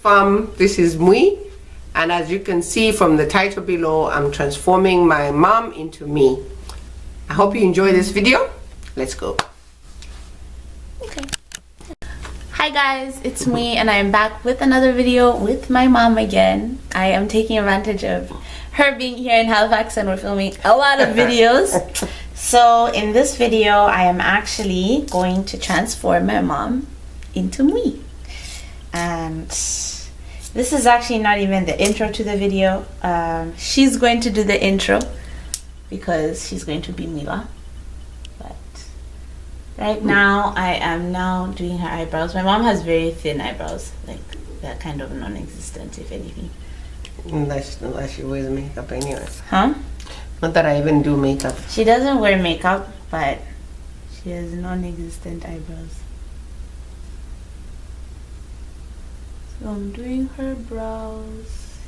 Farm. This is Mwii, and as you can see from the title below, I'm transforming my mom into me. I hope you enjoy this video. Let's go. Okay. Hi guys, it's Mwii and I am back with another video with my mom again. I am taking advantage of her being here in Halifax and we're filming a lot of videos. So in this video, I am actually going to transform my mom into Mwii. And this is actually not even the intro to the video. She's going to do the intro because she's going to be Mila. But right now, I am now doing her eyebrows. My mom has very thin eyebrows, like they're kind of non-existent, if anything. Unless she wears makeup anyway. Huh? Not that I even do makeup. She doesn't wear makeup, but she has non-existent eyebrows. So I'm doing her brows.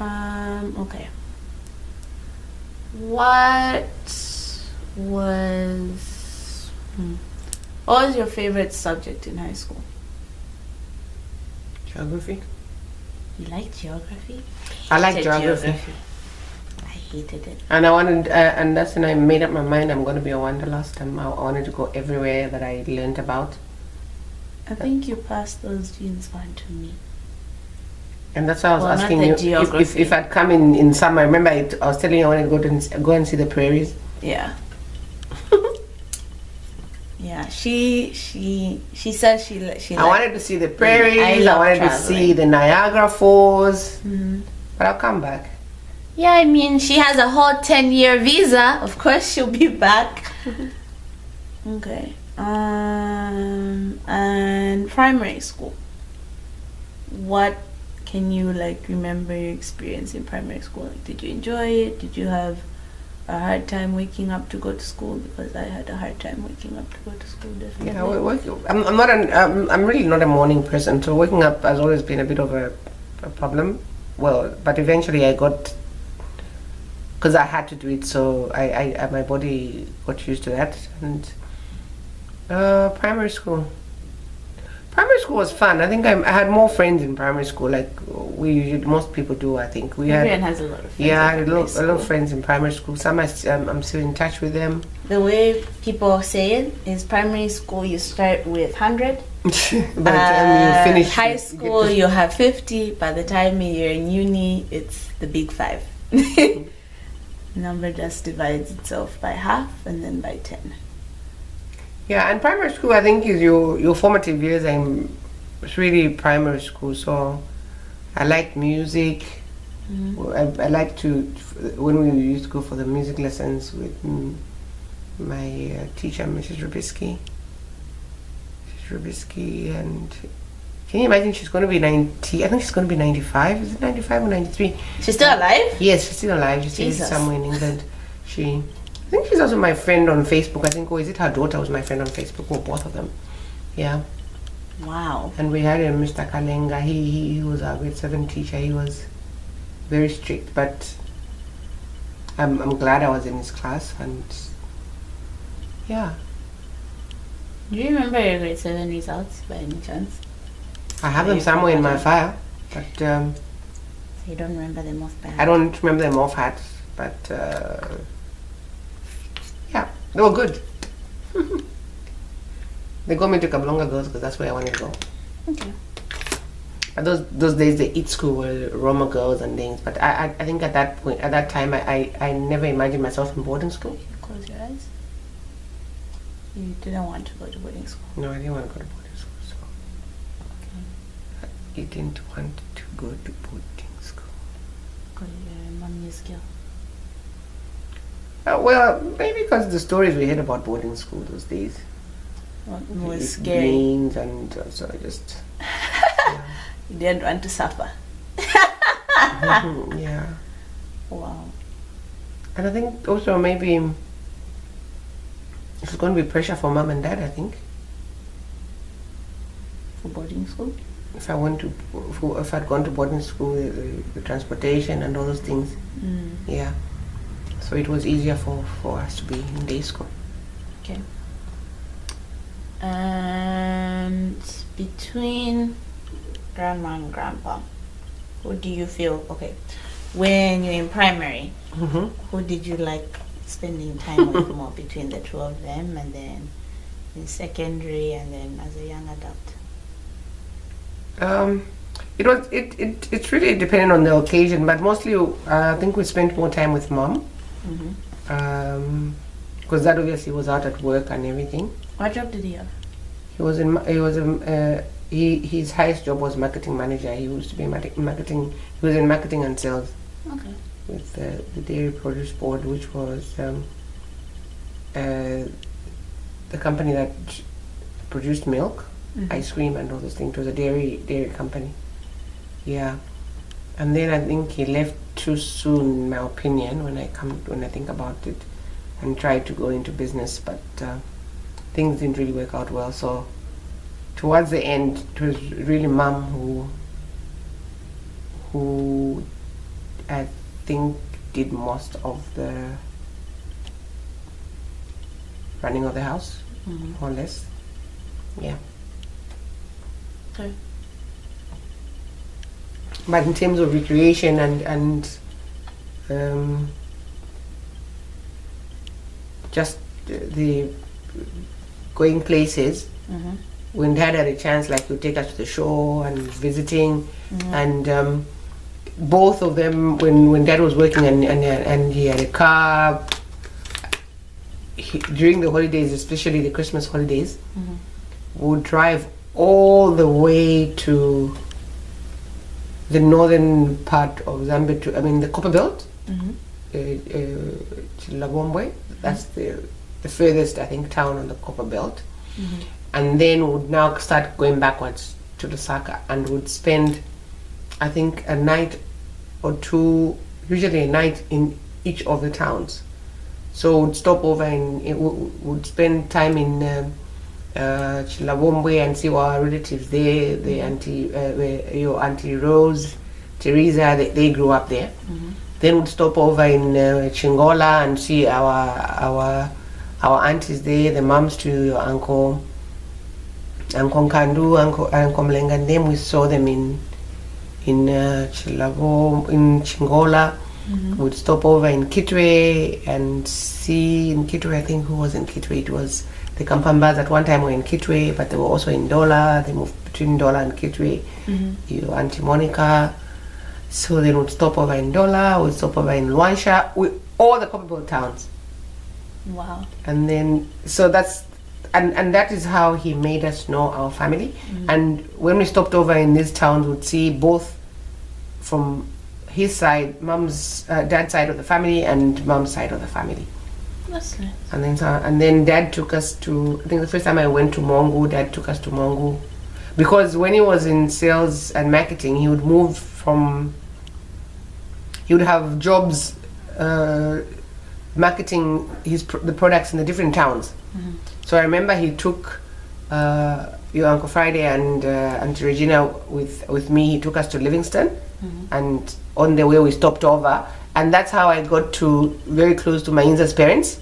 Okay. What was your favorite subject in high school? Geography. You like geography? I like geography. I hated it. And I wanted, and that's when I made up my mind I'm going to be a wanderlust. I wanted to go everywhere that I learned about. I think you passed those genes on to me. And that's why I was asking you if I'd come in summer. Remember, I was telling you I wanted to go and see the prairies. Yeah. Yeah. She said she. I wanted to see the prairies. I wanted to see the Niagara Falls. But I'll come back. Yeah, I mean, she has a whole 10-year visa. Of course, she'll be back. Okay. And primary school. What can you remember your experience in primary school? Like, did you enjoy it? Did you have a hard time waking up to go to school? Because I had a hard time waking up to go to school, definitely. Yeah, I'm really not a morning person, so waking up has always been a bit of a problem. Well, but eventually I got, because I had to do it, so my body got used to that. And primary school was fun. I think I had more friends in primary school, like most people do. I think everyone has a lot of friends. Yeah, I had a lot of friends in primary school. Some I'm still in touch with them. The way people say it is primary school you start with 100. By the time you finish high school you have 50. By the time you're in uni, it's the big 5. Number just divides itself by half and then by 10. Yeah, and primary school I think is your formative years, and it's really primary school. So I like music. I like to, when we used to go for the music lessons with my teacher, Mrs. Rubisky, and can you imagine, she's going to be 90, I think she's going to be 95. Is it 95 or 93? She's still alive? Yes, she's still alive. She's somewhere in England. I think she's also my friend on Facebook. I think, or is it her daughter was my friend on Facebook, or both of them? Yeah. Wow. And we had a Mr. Kalenga. He was our grade 7 teacher. He was very strict, but I'm glad I was in his class. And yeah. Do you remember your grade 7 results by any chance? I have them somewhere in my file, but so you don't remember them off by heart? I don't remember them off heart, but yeah, they were good. They got me to Kablonga Girls because that's where I wanted to go. Okay. But those days the EAT school were Roma girls and things. But I think at that point, at that time, I never imagined myself in boarding school. Close your eyes. You didn't want to go to boarding school. No, I didn't want to go to boarding school. So I didn't want to go to boarding school. Because your mom is girl. Well, maybe because the stories we heard about boarding school those days. What was scary? And so I just. Yeah. You didn't want to suffer. Yeah. Wow. And I think also maybe it's going to be pressure for mom and dad, I think. For boarding school? If I'd gone to boarding school, the transportation and all those things. Yeah. So it was easier for us to be in day school. Okay. And between grandma and grandpa, who do you feel, okay, when you're in primary, who did you like spending time with more between the two of them, and then in secondary, and then as a young adult? It's really dependent on the occasion, but mostly I think we spent more time with mom, because that obviously was out at work and everything. What job did he have? His highest job was marketing manager. He used to be marketing. He was in marketing and sales. Okay. With the Dairy Produce Board, which was the company that produced milk, ice cream, and all those things. It was a dairy company. Yeah, and then I think he left too soon, in my opinion, when I think about it, and tried to go into business, but things didn't really work out well. So towards the end, it was really mom who I think did most of the running of the house, more or less. Yeah. Okay. But in terms of recreation and just the going places, when Dad had a chance, like he'd take us to the shore and visiting, and both of them, when Dad was working and he had a car, during the holidays, especially the Christmas holidays, would drive all the way to the northern part of Zambia, the Copper Belt, Chilagombwe. That's the furthest, I think, town on the Copper Belt. And then would now start going backwards to Lusaka, and would spend, I think, a night or two, usually a night in each of the towns. So would stop over would spend time in Chilagombwe and see our relatives there. The your auntie Rose, Teresa, they grew up there. Then would stop over in Chingola and see our aunties there, the moms to your uncle Nkandu, uncle Mlenga, and then we saw them in Chingola. Would stop over in Kitwe and see in Kitwe, I think who was in Kitwe? It was the Kampambas at one time were in Kitwe, but they were also in Dola. They moved between Dola and Kitwe. Your Auntie Monica. So then would stop over in Dola, would stop over in Luansha, with all the Copperbelt towns. Wow. And then, so that's, and that is how he made us know our family. And when we stopped over in these towns, we'd see both from his side, dad's side of the family, and mom's side of the family. That's nice. And then Dad took us to, I think the first time I went to Mongu, Dad took us to Mongu, because when he was in sales and marketing, he would move from, he would have jobs marketing the products in the different towns. So I remember he took your Uncle Friday and Auntie Regina with me. He took us to Livingston, and on the way we stopped over, and that's how I got to very close to Mainza's parents,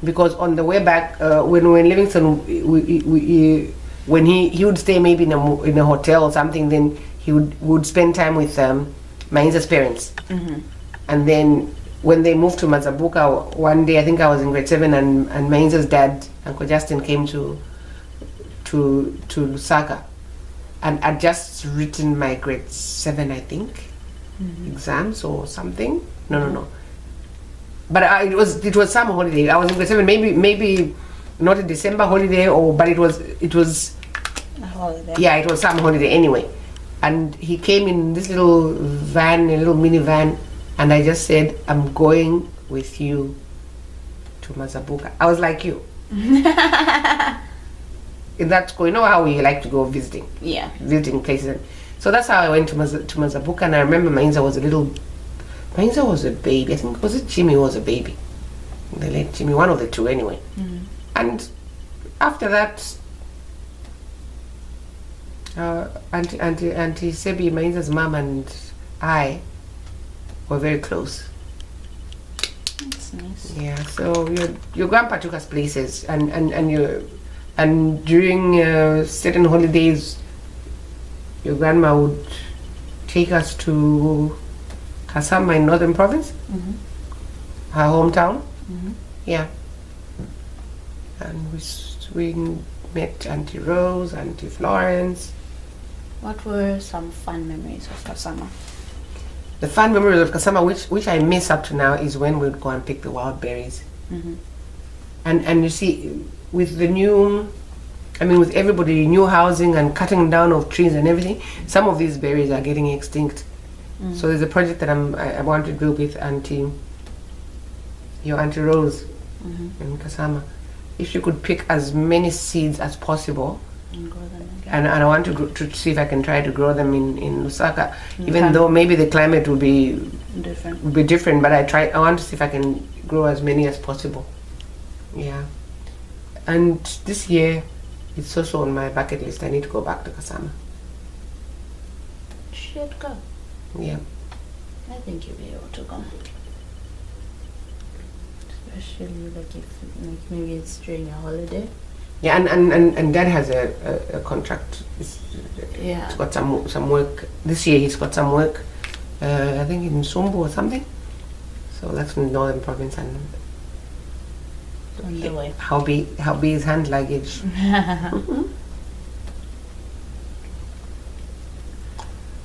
because on the way back, when we were in Livingston, when he would stay maybe in a hotel or something, then he would spend time with Mainza's parents, and then when they moved to Mazabuka, one day I think I was in grade 7, and Mainza's dad, Uncle Justin, came to Lusaka, and I'd just written my grade 7, I think, exams or something. No. But it was some holiday. I was in grade 7, maybe not a December holiday, but it was a holiday. Yeah, it was some holiday anyway. And he came in this little van, a little minivan, and I just said, I'm going with you to Mazabuka. I was like you. In that school, you know how we like to go visiting? Yeah. Visiting places. So that's how I went to Mazabuka, and I remember Mainza was a baby. I think, was it Jimmy who was a baby? The late Jimmy, one of the two anyway. And after that, Auntie Sebi, Mainza's mom, and I were very close. That's nice. Yeah, so your grandpa took us places, and during certain holidays, your grandma would take us to Kasama in Northern Province, her hometown. Yeah. And we met Auntie Rose, Auntie Florence. What were some fun memories of Kasama? The fun memories of Kasama, which I miss up to now, is when we'd go and pick the wild berries. And you see, with the new, with everybody, new housing and cutting down of trees and everything, some of these berries are getting extinct. So there's a project that I want to do with your Auntie Rose in Kasama. If you could pick as many seeds as possible, And grow them again. and I want to see if I can try to grow them in Lusaka, even though maybe the climate will be different, but I want to see if I can grow as many as possible. Yeah. And this year, it's also on my bucket list. I need to go back to Kasama. Should go. Yeah. I think you'll be able to go. Especially like if maybe it's during a holiday. Yeah, and Dad has a contract. He's got some work this year. He's got some work. I think in Sumbu or something. So that's in Northern Province, and On the way. how big is hand luggage?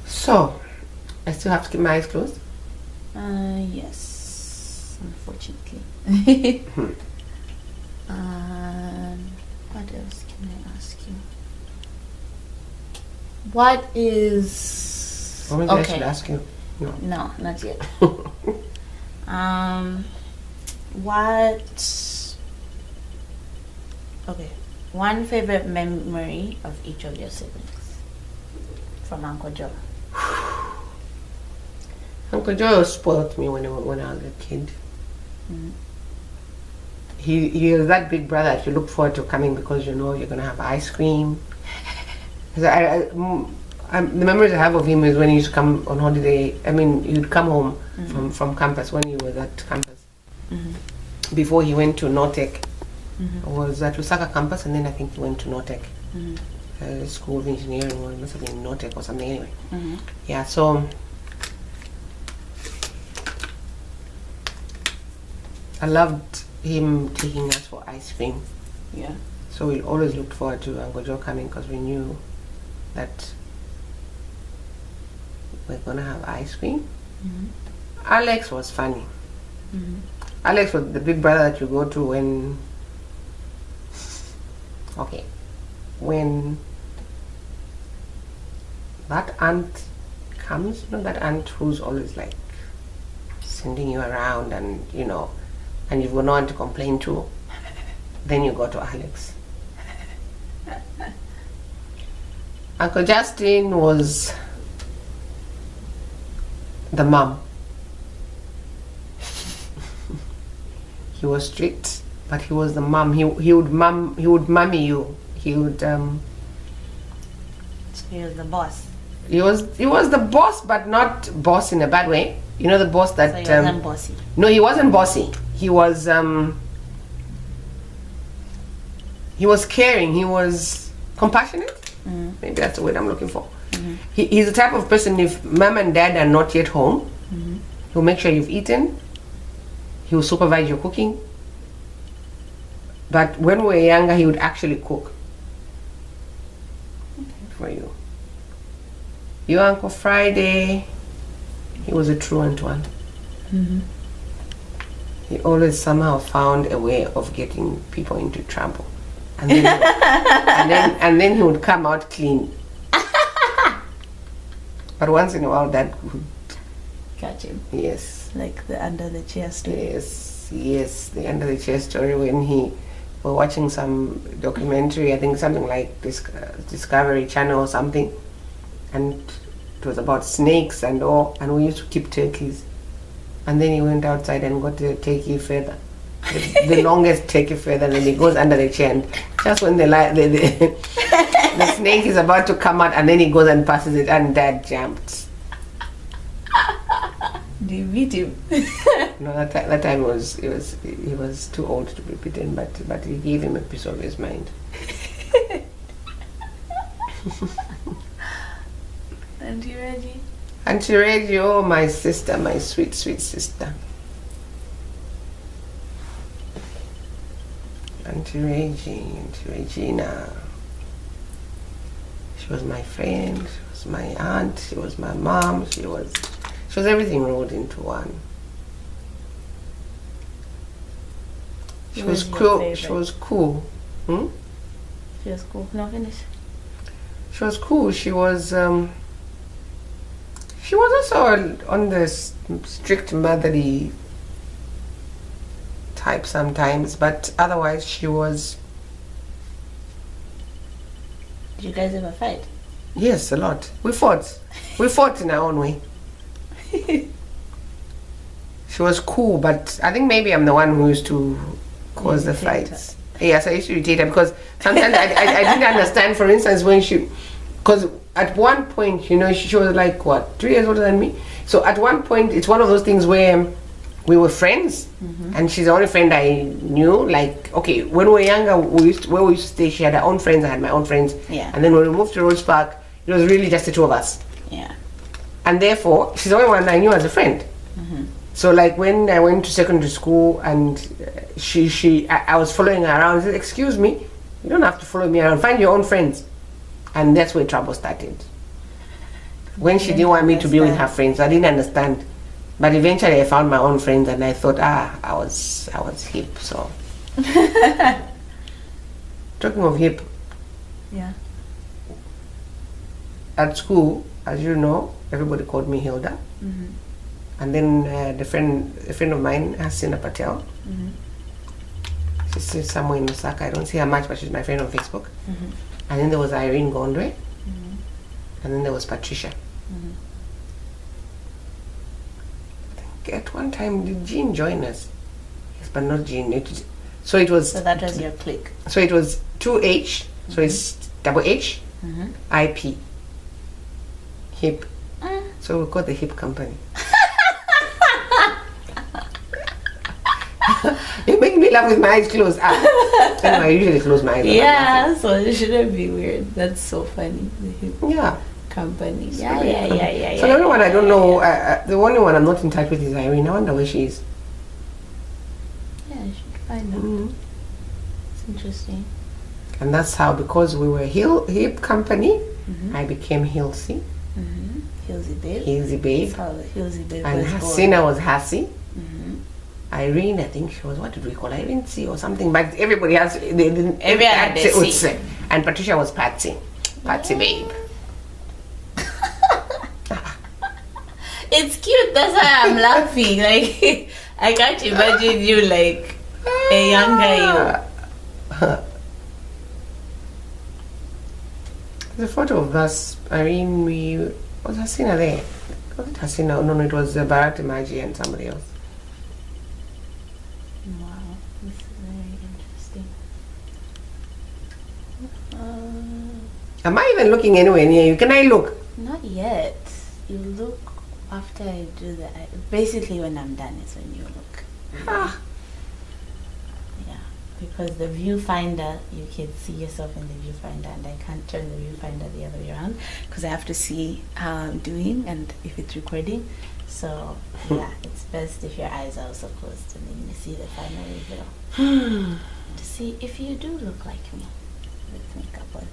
So, I still have to keep my eyes closed. Yes, unfortunately. What else can I ask you? What is... Or maybe I should ask you. No, not yet. What... Okay. One favorite memory of each of your siblings from Uncle Joe. Uncle Joe spoiled me when I was a kid. He was that big brother that you look forward to coming because you know you're going to have ice cream. The memories I have of him is when he used to come on holiday. He'd come home from campus when he was at campus. Before he went to Nortec. Was at Lusaka campus, and then I think he went to Nortec. School of Engineering, or it must have been Nortec or something anyway. Yeah, so I loved him taking us for ice cream. Yeah. So we always looked forward to Uncle Joe coming because we knew that we're gonna have ice cream. Alex was funny. Alex was the big brother that you go to when that aunt comes, that aunt who's always like sending you around and and you've got no one to complain to, then you go to Alex. Uncle Justin was the mom. He was strict, but he was the mom. He would mummy you. He would So he was the boss. He was the boss, but not boss in a bad way. You know, the boss that So he wasn't bossy. No, he wasn't bossy. He was caring. He was compassionate. Maybe that's the word I'm looking for. He's the type of person, if mom and dad are not yet home, he'll make sure you've eaten. He will supervise your cooking. But when we were younger, he would actually cook for you. Your Uncle Friday, he was a truant one. He always somehow found a way of getting people into trouble, and then and then he would come out clean. But once in a while, that would Catch him. yes. Like the under the chair story. Yes, the under the chair story when we're watching some documentary, I think something like Discovery Channel or something, and it was about snakes and all, and we used to keep turkeys, and then he went outside and got the turkey feather, the longest turkey feather, and then he goes under the chair, and just when the snake is about to come out, and then he goes and passes it, and Dad jumped. Do you beat him? No, that time he was too old to be beaten, but he gave him a piece of his mind. Auntie Reggie. Auntie Reggie, oh my sister, my sweet, sweet sister. Auntie Reggie, Auntie Regina. She was my friend, she was my aunt, she was my mom, she was everything rolled into one. She was cool. She was cool. She was cool. No, finish. She was cool. She was also on the strict motherly type sometimes, but otherwise she was. Did you guys ever fight? Yes, a lot. We fought. We fought in our own way. She was cool, but I think maybe I'm the one who used to cause the fights. Yes, I used to irritate her because sometimes I didn't understand, for instance, when because at one point, you know, she was like, what, 3 years older than me? So at one point, it's one of those things where we were friends, and she's the only friend I knew. Like, okay, when we were younger, where we used to stay, she had her own friends, I had my own friends. Yeah. And then when we moved to Rhodes Park, it was really just the two of us. Yeah. And therefore, she's the only one I knew as a friend. So like when I went to secondary school and I was following her around, I said, excuse me, you don't have to follow me around, find your own friends. And that's where trouble started. When she didn't want me to be with her friends, I didn't understand. But eventually I found my own friends and I thought, I was hip, so. Talking of hip. Yeah. At school, as you know, everybody called me Hilda. And then a friend of mine, Hasina Patel. She's somewhere in Osaka. I don't see her much, but she's my friend on Facebook. And then there was Irene Gondwe. And then there was Patricia. I think at one time, did Jean join us? Yes, but not Jean. So that was your clique. So it was 2H. So it's double H, IP. Hip. So we call the hip company. You're making me laugh with my eyes closed. Anyway, I usually close my eyes. Yeah, so it shouldn't be weird. That's so funny. The hip company. Yeah. So the only one I don't know, the only one I'm not in touch with is Irene. I wonder where she is. Yeah, I should find out. It's interesting. And that's how, because we were hip company, I became Hilsey. Hilsey Babe. Hilsey Babe. That's how Hilsey Babe and was Hasina was Hassie. Irene, I think she was, what did we call her? Irene C or something, but everybody has, Everyone had their C. And Patricia was Patsy. Patsy Babe. It's cute, that's why I'm laughing. Like, I can't imagine you like a younger you. There's a photo of us, Irene, was Hasina there? Was it Hasina? No, it was Bharat Imaji and somebody else. Wow, this is very interesting. Am I even looking anywhere near you? Can I look? Not yet. You look after I do that. Basically, when I'm done is when you look. Yeah, because the viewfinder, you can see yourself in the viewfinder, and I can't turn the viewfinder the other way around because I have to see how I'm doing and if it's recording. So yeah, it's best if your eyes are also closed and then you see the final reveal to see if you do look like me with makeup on.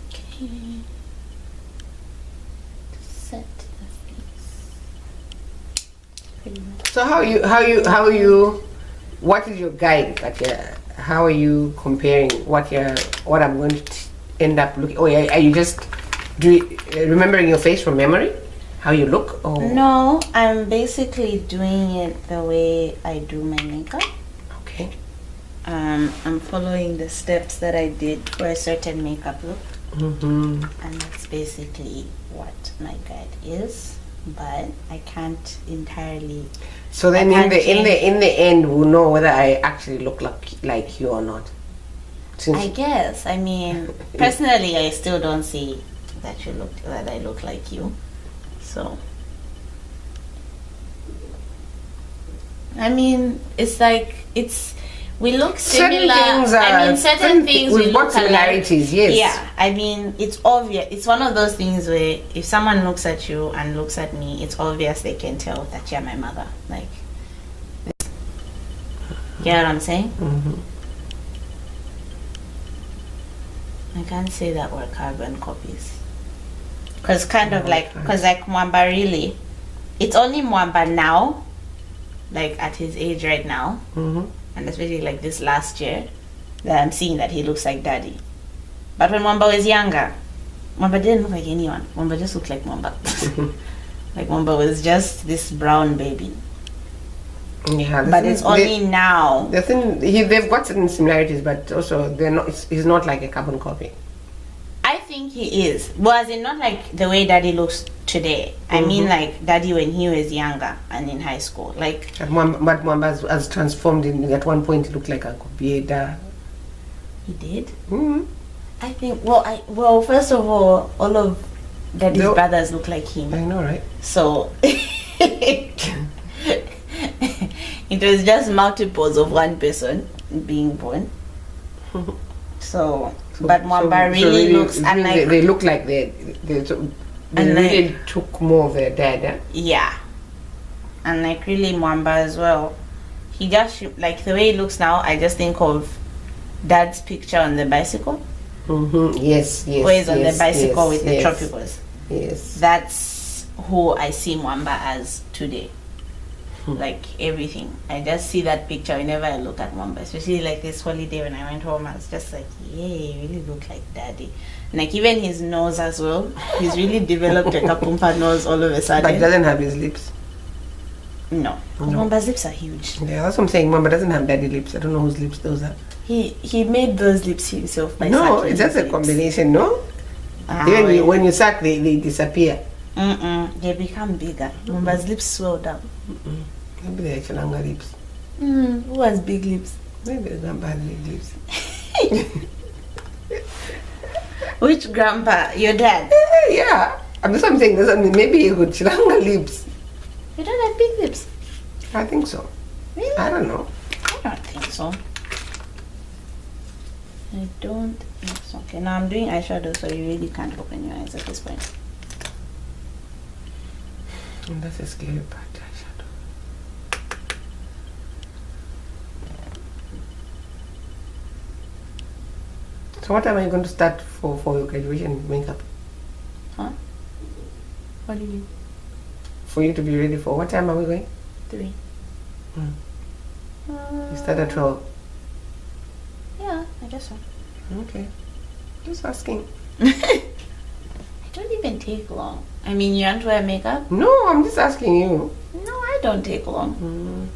Okay. Set the face. Pretty much. So how you what is your guide? How are you comparing what I'm going to end up looking? Or are you just remembering your face from memory? How you look? Or? No, I'm basically doing it the way I do my makeup. Okay. I'm following the steps that I did for a certain makeup look. And that's basically what my guide is, but I can't entirely. So then in the end we'll know whether I actually look like you or not. I guess. I mean, personally I still don't see that I look like you. So I mean, it's like it's we look Certain similar. things are- I mean, certain things we we've look got similarities, alike. yes. Yeah, I mean, it's obvious. It's one of those things where if someone looks at you and looks at me, it's obvious they can tell that you're my mother. Like, you know what I'm saying? Mm-hmm. I can't say that we're carbon copies. Because kind of No, like, can't. because like Mwamba really, it's only Mwamba now, like at his age right now, Mm-hmm. and especially like this last year, that I'm seeing that he looks like daddy. But when Mwamba was younger, Mwamba didn't look like anyone. Mwamba just looked like Mwamba. Like Mwamba was just this brown baby. Yeah, But it's only now. the thing. They've got certain similarities, but also they're not. He's not like a carbon copy. I think he is. Well, as in not like the way daddy looks today. I mean like daddy when he was younger and in high school. Like, But Mwamba has transformed. At one point, he looked like a Kobieda. he did. Mm-hmm. I think. Well, first of all of daddy's No. brothers look like him. I know, right? So it was just multiples of one person being born. So, but Mwamba really looks and like they look like they And really took more of their dad. Eh? yeah, and like really Mwamba as well. He just like the way he looks now. I just think of dad's picture on the bicycle. Mm-hmm. Yes, yes. Where he's on yes, the bicycle yes, with the yes, tropicals. Yes. That's who I see Mwamba as today. Like everything, I just see that picture whenever I look at Mwamba, especially like this holiday when I went home. I was just like, yeah, he really look like daddy. And like even his nose as well, he's really developed a kapumpa nose all of a sudden. But he doesn't have his lips. No, Mwamba's lips are huge. Yeah, that's what I'm saying. Mwamba doesn't have daddy lips. I don't know whose lips those are. He made those lips himself by No, sucking it's just his a lips. combination. No, even wait. when you suck, they disappear. They become bigger. Mwamba's lips swell down. Maybe they're Chalanga lips. Who has big lips? Maybe the grandpa has big lips. Which grandpa? Your dad? Yeah, I'm just saying. Maybe he got Chalanga lips. You don't have big lips. I think so. Really? I don't know. I don't think so. I don't think so. Okay, now I'm doing eyeshadow, so you really can't open your eyes at this point. And that's a scary part. Eyeshadow. So what time are you going to start for your graduation makeup? Huh? What do you mean? For you to be ready for what time are we going? 3. You start at 12. Yeah, I guess so. Okay. Just asking. I don't even take long. I mean, you want to wear makeup? No, I'm just asking you. No, I don't take long.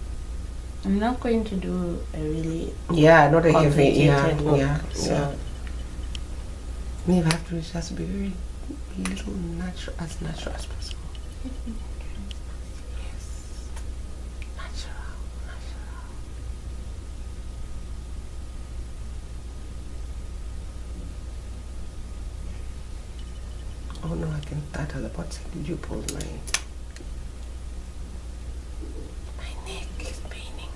I'm not going to do a really Yeah, not a heavy. Yeah, complicated look. yeah, So yeah. We have to just be very little natural as possible. Yes. Natural. Oh no, I can start at the bottom. Did you pause my neck is paining.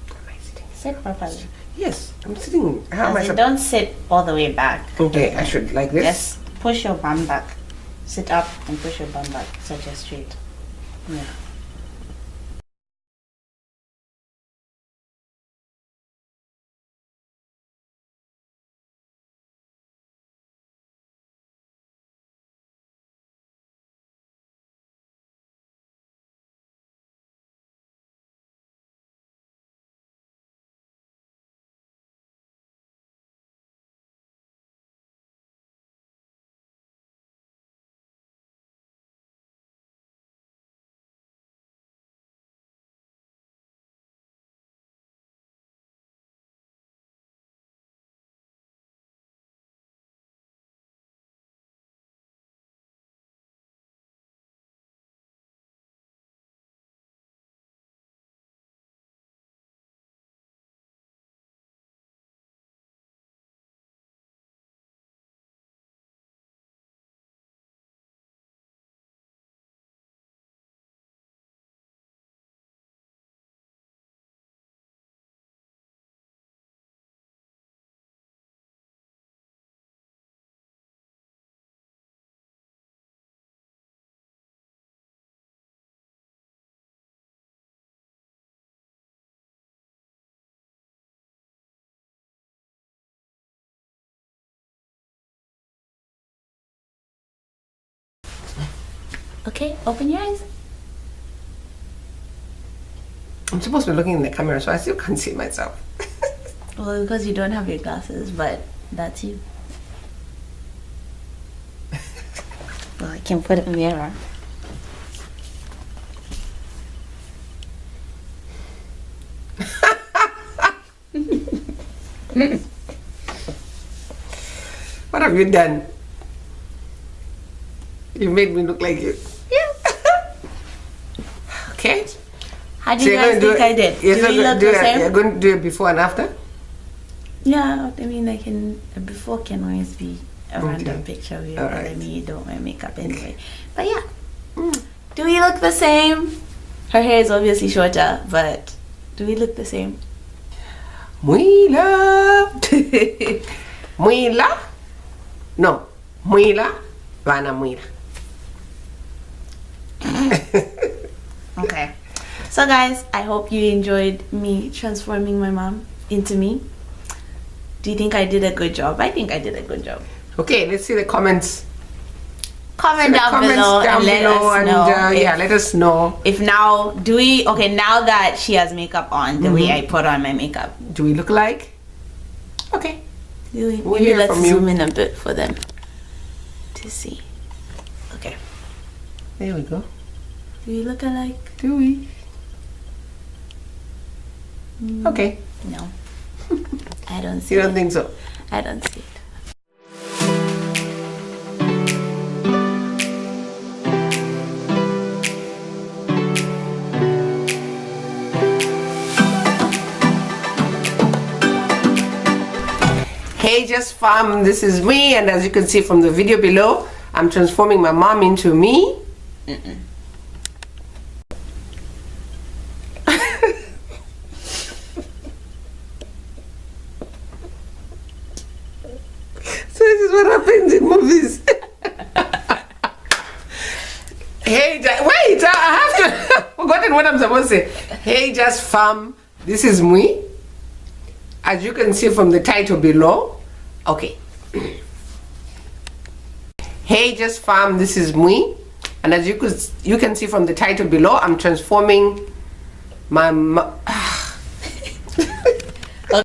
Am I sitting? sit properly. Yes, I'm sitting. How am I As in, supposed? don't sit all the way back. Okay, I should like this. Just push your bum back. Sit up and push your bum back, such as straight. Yeah. Okay, open your eyes. I'm supposed to be looking in the camera, so I still can't see myself. Well, because you don't have your glasses, but that's you. Well, I can put a mirror. What have you done? You made me look like you. Yeah. Okay. How do you guys think I did? Do we look the same? You're going to do it before and after? Yeah, I mean, I can. Before can always be a random Okay. picture of you. All But I right. mean, you don't wear makeup anyway. But yeah. Do we look the same? Her hair is obviously shorter, but do we look the same? Mwii la. Mwii la. No. Mwii la. Vana mwii la. Okay. So guys, I hope you enjoyed me transforming my mom into me. Do you think I did a good job? I think I did a good job. Okay, let's see the comments. Comment down below and let us know. Yeah, let us know. If now, now that she has makeup on, the way I put on my makeup. Do we look like? Okay. Maybe hear let's from you. zoom in a bit for them to see. Okay. There we go. Do we look alike? Do we? Okay. No. I don't see You don't it. think so? I don't see it. Hey, just fam, this is me, and as you can see from the video below, I'm transforming my mom into me. So this is what happens in movies. Hey, wait, I have to. I've forgotten what I'm supposed to say. Hey, just fam, this is Mwii. As you can see from the title below. Okay. Hey, just fam, this is Mwii. And as you can see from the title below, I'm transforming my